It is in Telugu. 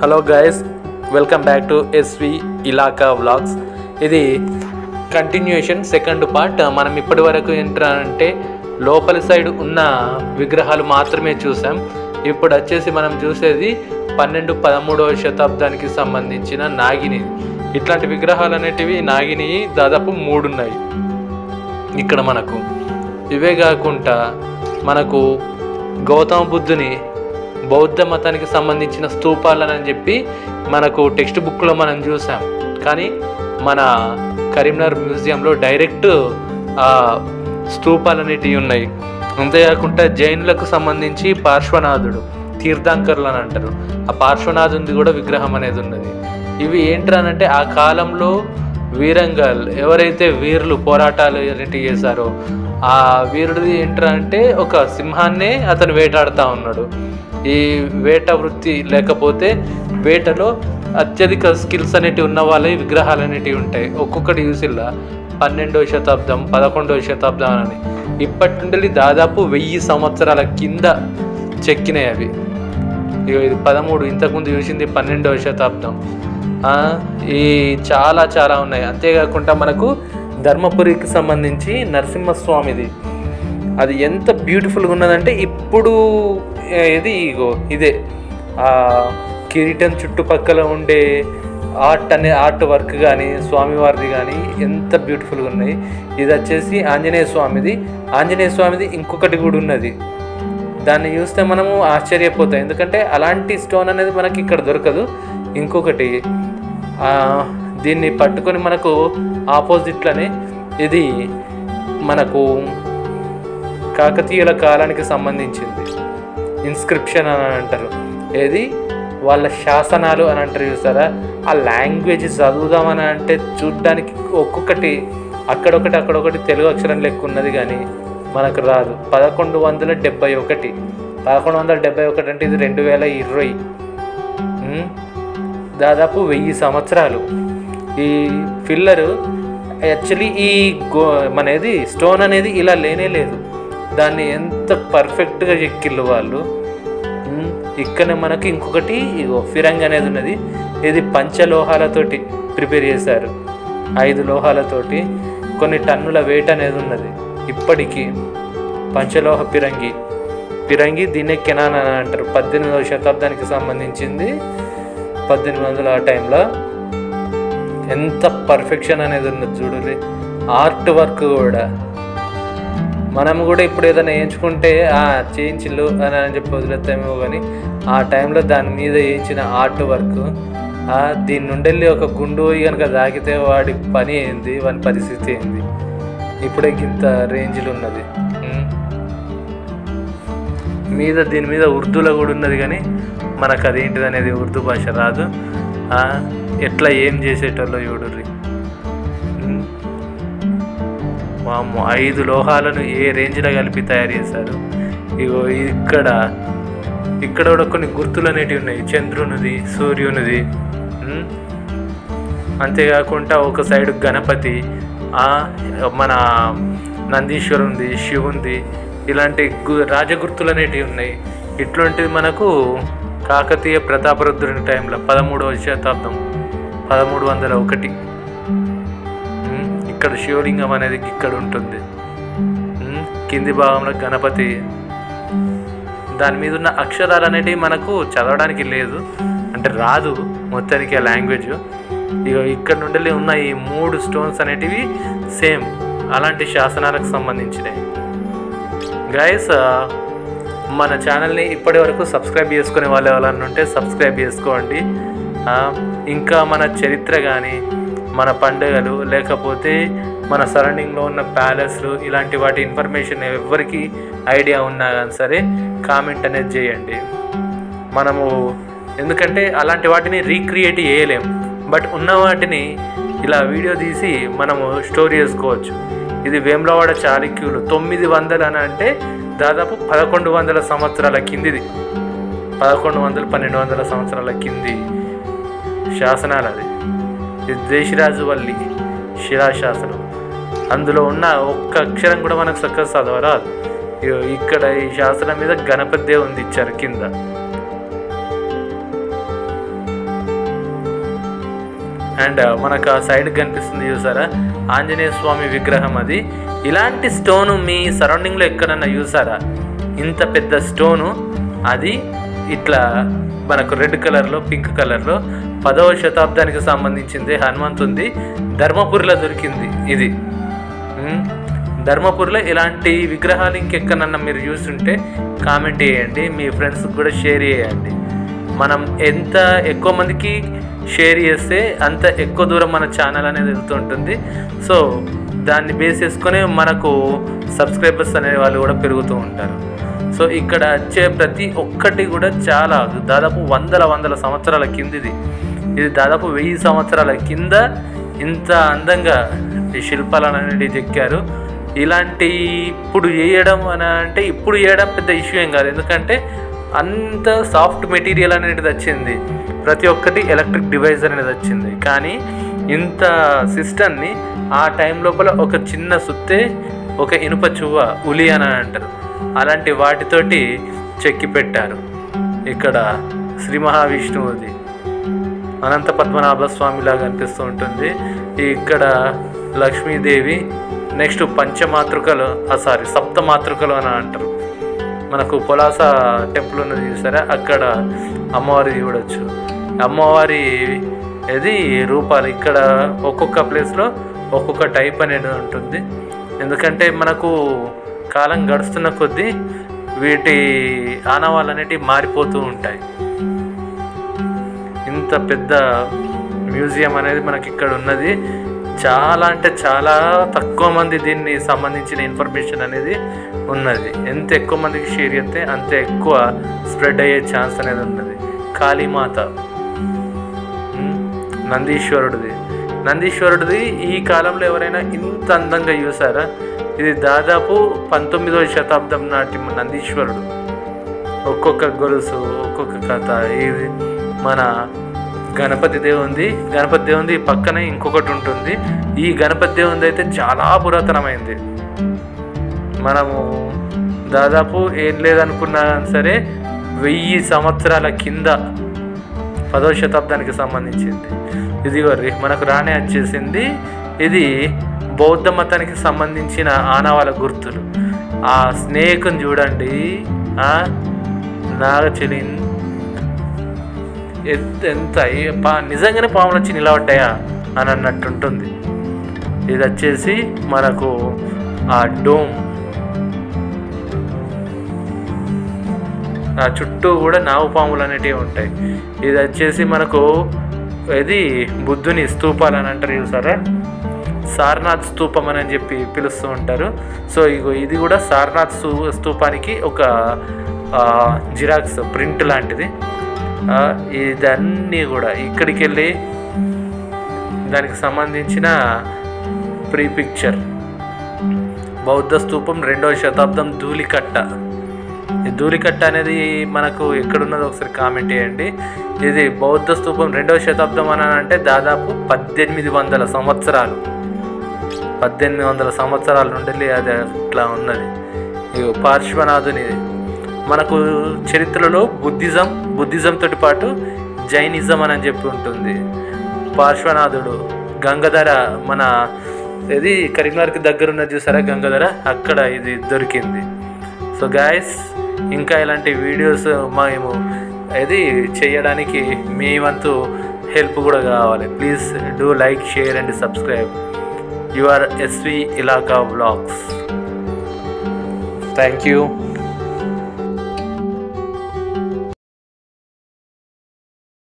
Hello guys, welcome back to SV ఇలాకా వ్లాగ్స్. ఇది కంటిన్యూషన్ సెకండ్ పార్ట్. మనం ఇప్పటి వరకు ఏంటంటే లోపలి సైడ్ ఉన్న విగ్రహాలు మాత్రమే చూసాం. ఇప్పుడు వచ్చేసి మనం చూసేది 12-13వ శతాబ్దానికి సంబంధించిన నాగిని. ఇట్లాంటి విగ్రహాలు అనేటివి నాగిని దాదాపు 3 ఉన్నాయి ఇక్కడ మనకు. ఇవే కాకుండా మనకు గౌతమ బుద్ధుని బౌద్ధ మతానికి సంబంధించిన స్తూపాలని చెప్పి మనకు టెక్స్ట్ బుక్లో మనం చూసాం. కానీ మన కరీంనగర్ మ్యూజియంలో డైరెక్ట్ స్తూపాలు అనేటివి ఉన్నాయి. అంతేకాకుండా జైనులకు సంబంధించి పార్శ్వనాథుడు, తీర్థంకర్లు అని అంటారు, ఆ పార్శ్వనాథునిది కూడా విగ్రహం అనేది ఉన్నది. ఇవి ఏంటనంటే ఆ కాలంలో వీరంగాల్ ఎవరైతే వీరులు పోరాటాలు అనేటివి చేశారో ఆ వీరుడిది ఏంటంటే ఒక సింహాన్నే అతను వేటాడుతూ ఉన్నాడు. ఈ వేట వృత్తి లేకపోతే వేటలో అత్యధిక స్కిల్స్ అనేటివి ఉన్న వాళ్ళే విగ్రహాలు అనేటివి ఉంటాయి. ఒక్కొక్కటి యూసిల్లా 12వ శతాబ్దం 11వ శతాబ్దం అని ఇప్పటి నుండి దాదాపు 1000 సంవత్సరాల కింద చెక్కినాయి అవి. ఇది 13, ఇంతకుముందు చూసింది 12వ శతాబ్దం. ఈ చాలా ఉన్నాయి. అంతేకాకుండా మనకు ధర్మపురికి సంబంధించి నరసింహస్వామిది అది ఎంత బ్యూటిఫుల్గా ఉన్నదంటే ఇప్పుడు ఇదే కిరీటం చుట్టుపక్కల ఉండే ఆర్ట్ వర్క్ కానీ స్వామివారిది కానీ ఎంత బ్యూటిఫుల్గా ఉన్నాయి. ఇది వచ్చేసి ఆంజనేయ స్వామిది ఇంకొకటి కూడా ఉన్నది. దాన్ని చూస్తే మనము ఆశ్చర్యపోతాం, ఎందుకంటే అలాంటి స్టోన్ అనేది మనకి ఇక్కడ దొరకదు. ఇంకొకటి దీన్ని పట్టుకొని మనకు ఆపోజిట్లోనే ఇది మనకు కాకతీయుల కాలానికి సంబంధించింది ఇన్స్క్రిప్షన్ అని అంటారు. ఏది వాళ్ళ శాసనాలు అని అంటారు చూసారా, ఆ లాంగ్వేజ్ చదువుదామని అంటే చూడ్డానికి ఒక్కొక్కటి అక్కడొకటి తెలుగు అక్షరం లెక్క ఉన్నది కానీ మనకు రాదు. 1171 అంటే ఇది 2020, దాదాపు 1000 సంవత్సరాలు. ఈ ఫిల్లరు యాక్చువల్లీ మనది స్టోన్ అనేది ఇలా లేనే లేదు. దాన్ని ఎంత పర్ఫెక్ట్గా చెక్కిళ్ళు వాళ్ళు. ఇక్కడ మనకి ఇంకొకటి ఫిరంగ్ అనేది ఉన్నది. ఇది పంచలోహాలతోటి ప్రిపేర్ చేశారు. 5 లోహాలతోటి కొన్ని టన్నుల వెయిట్ అనేది ఉన్నది. ఇప్పటికీ పంచలోహ పిరంగి దీన్నే కెనాన్ అని అంటారు. 18వ శతాబ్దానికి సంబంధించింది. 1800 ఆ టైంలో ఎంత పర్ఫెక్షన్ అనేది ఉన్నది చూడండి. ఆర్ట్ వర్క్ కూడా మనం కూడా ఇప్పుడు ఏదైనా వేయించుకుంటే చేయించిల్లు అని చెప్పి వదిలేస్తామేమో, కానీ ఆ టైంలో దాని మీద వేయించిన ఆర్ట్ వర్క్, దీని నుండి వెళ్ళి ఒక గుండు కనుక తాకితే వాడి పని ఏంది, వాని పరిస్థితి ఏంది. ఇప్పుడే ఇంత రేంజ్లో ఉన్నది. దీని మీద ఉర్దూలో కూడా ఉన్నది, కానీ మనకు అదేంటిది అనేది ఉర్దూ భాష రాదు. ఎట్లా ఏం చేసేటోళ్ళో చూడుర్రి. 5 లోహాలను ఏ రేంజ్లో కలిపి తయారు చేశారు. ఇక్కడ కూడా కొన్ని గుర్తులు అనేటివి ఉన్నాయి, చంద్రునిది, సూర్యునిది. అంతేకాకుండా ఒక సైడ్ గణపతి, మన నందీశ్వరుంది, శివుంది, ఇలాంటి రాజగుర్తులు అనేటివి ఉన్నాయి. ఇట్లాంటివి మనకు కాకతీయ ప్రతాపరుద్రుని టైంలో 13వ శతాబ్దం 1301 ఇక్కడ శివలింగం అనేది ఇక్కడ ఉంటుంది. కింది భాగంలో గణపతి, దాని మీద ఉన్న అక్షరాలు అనేటివి మనకు చదవడానికి లేదు, అంటే రాదు మొత్తానికి ఆ లాంగ్వేజ్. ఇక్కడ నుండి ఉన్న ఈ 3 స్టోన్స్ అనేటివి సేమ్ అలాంటి శాసనాలకు సంబంధించినవి. గైస్, మన ఛానల్ని ఇప్పటి వరకు సబ్స్క్రైబ్ చేసుకునే వాళ్ళు ఎవరైనా ఉంటే సబ్స్క్రైబ్ చేసుకోండి. ఇంకా మన చరిత్ర కానీ మన పండుగలు లేకపోతే మన సరౌండింగ్లో ఉన్న ప్యాలెస్లు ఇలాంటి వాటి ఇన్ఫర్మేషన్ ఎవరికి ఐడియా ఉన్నా కానీ సరే కామెంట్ అనేది చేయండి. మనము ఎందుకంటే అలాంటి వాటిని రీక్రియేట్ చేయలేము, బట్ ఉన్న వాటిని ఇలా వీడియో తీసి మనము స్టోర్ చేసుకోవచ్చు. ఇది వేములవాడ చాళుక్యులు 900 అని అంటే దాదాపు 1100 సంవత్సరాల కిందిది. 1100-1200 సంవత్సరాల కింది శాసనాలు. అది ఇది దేశరాజువల్లి శిలాశాసనం. అందులో ఉన్న ఒక్క అక్షరం కూడా మనకు చక్కగా చదవరాదు. ఇక్కడ ఈ శాసనం మీద గణపతి దేవుని ఇచ్చారు కింద. అండ్ మనకు ఆ సైడ్ కనిపిస్తుంది చూసారా, ఆంజనేయ స్వామి విగ్రహం. అది ఇలాంటి స్టోను మీ సరౌండింగ్లో ఎక్కడన్నా చూసారా? ఇంత పెద్ద స్టోను, అది ఇట్లా మనకు రెడ్ కలర్లో, పింక్ కలర్లో 10వ శతాబ్దానికి సంబంధించింది హనుమంతుంది. ధర్మపురిలో దొరికింది ఇది. ధర్మపురిలో ఇలాంటి విగ్రహాలు ఇంకెక్కడన్నా మీరు చూస్తుంటే కామెంట్ చేయండి, మీ ఫ్రెండ్స్కి కూడా షేర్ చేయండి. మనం ఎంత ఎక్కువ మందికి షేర్ చేస్తే అంత ఎక్కువ దూరం మన ఛానల్ అనేది వెళ్తుంటుంది. సో దాన్ని బేస్ చేసుకొని మనకు సబ్స్క్రైబర్స్ అనే వాళ్ళు కూడా పెరుగుతూ ఉంటారు. సో ఇక్కడ వచ్చే ప్రతి ఒక్కటి కూడా చాలా దాదాపు వందల సంవత్సరాల కిందిది. ఇది దాదాపు 1000 సంవత్సరాల కింద ఇంత అందంగా ఈ శిల్పాలను అనేది చెక్కారు. ఇలాంటి ఇప్పుడు చేయడం అని అంటే ఇప్పుడు చేయడం పెద్ద ఇష్యూ ఏం కాదు, ఎందుకంటే అంత సాఫ్ట్ మెటీరియల్ అనేది వచ్చింది, ప్రతి ఒక్కటి ఎలక్ట్రిక్ డివైస్ అనేది వచ్చింది. కానీ ఇంత సిస్టమ్ని ఆ టైం లోపల ఒక చిన్న సుత్తే, ఒక ఇనుప చువ్వ, ఉలి అని అంటారు, అలాంటి వాటితోటి చెక్కి పెట్టారు. ఇక్కడ శ్రీ మహావిష్ణువుది అనంత పద్మనాభ స్వామిలాగా అనిపిస్తూ ఉంటుంది. ఇక్కడ లక్ష్మీదేవి, నెక్స్ట్ పంచమాతృకలు, సప్తమాతృకలు అని అంటారు. మనకు పొలాస టెంపుల్ ఉన్నది చూసారా, అక్కడ అమ్మవారి చూడవచ్చు. అమ్మవారి ఇది రూపాలు ఇక్కడ ఒక్కొక్క ప్లేస్లో ఒక్కొక్క టైప్ అనేది ఉంటుంది. ఎందుకంటే మనకు కాలం గడుస్తున్న కొద్దీ వీటి ఆనవాళ్ళు అనేటివి మారిపోతూ ఉంటాయి. ఇంత పెద్ద మ్యూజియం అనేది మనకి ఇక్కడ ఉన్నది. చాలా అంటే చాలా తక్కువ మంది దీన్ని సంబంధించిన ఇన్ఫర్మేషన్ అనేది ఉన్నది. ఎంత ఎక్కువ మందికి షేర్ చేస్తే అంత ఎక్కువ స్ప్రెడ్ అయ్యే ఛాన్స్ అనేది ఉన్నది. కాళీమాత, నందీశ్వరుడిది ఈ కాలంలో ఎవరైనా ఇంత అందంగా చూసారా? ఇది దాదాపు 19వ శతాబ్దం నాటి నందీశ్వరుడు. ఒక్కొక్క గొలుసు, ఒక్కొక్క కథ. ఇది మన గణపతి దేవుంది పక్కనే ఇంకొకటి ఉంటుంది. ఈ గణపతి దేవుంది అయితే చాలా పురాతనమైంది. మనము దాదాపు ఏం లేదనుకున్నా సరే 1000 సంవత్సరాల కింద 10వ శతాబ్దానికి సంబంధించింది. ఇది మనకు రానే వచ్చేసింది. ఇది బౌద్ధ మతానికి సంబంధించిన ఆనవాళ్ళ గుర్తులు. ఆ స్నేక్ని చూడండి, నాగచిలిన్ ఎంత నిజంగానే పాములు వచ్చి నిలబడ్డాయా అని అన్నట్టుంటుంది. ఇది వచ్చేసి మనకు ఆ డోమ్, ఆ చుట్టూ కూడా నాగు పాములు అనేటివి ఉంటాయి. ఇది వచ్చేసి మనకు ఇది బుద్ధుని స్తూపాలు అని అంటారు చూసారా, సారనాథ్ స్తూపం అని చెప్పి పిలుస్తూ ఉంటారు. సో ఇది కూడా సారనాథ్ స్తూపానికి ఒక జిరాక్స్ ప్రింట్ లాంటిది. ఇదన్నీ కూడా ఇక్కడికి వెళ్ళి దానికి సంబంధించిన ప్రీ పిక్చర్. బౌద్ధ స్తూపం 2వ శతాబ్దం ధూళికట్ట. ఈ ధూళికట్ట అనేది మనకు ఎక్కడున్నదో ఒకసారి కామెంట్ చేయండి. ఇది బౌద్ధ స్తూపం 2వ శతాబ్దం అని అంటే దాదాపు 1800 సంవత్సరాలు, 1800 సంవత్సరాల నుండి అది అట్లా ఉన్నది. పార్శ్వనాథుని మనకు చరిత్రలో బుద్ధిజం తోటి పాటు జైనిజం అని చెప్పి ఉంటుంది. పార్శ్వనాథుడు, గంగాధర, మన ఇది కరీంనగర్కి దగ్గర ఉన్నది చూసారా గంగాధర, అక్కడ ఇది దొరికింది. సో గాయస్, ఇంకా ఇలాంటి వీడియోస్ మేము ఇది చేయడానికి మీ వంతు హెల్ప్ కూడా కావాలి. Please do like, share and subscribe your SV Ilaka Vlogs. Thank you.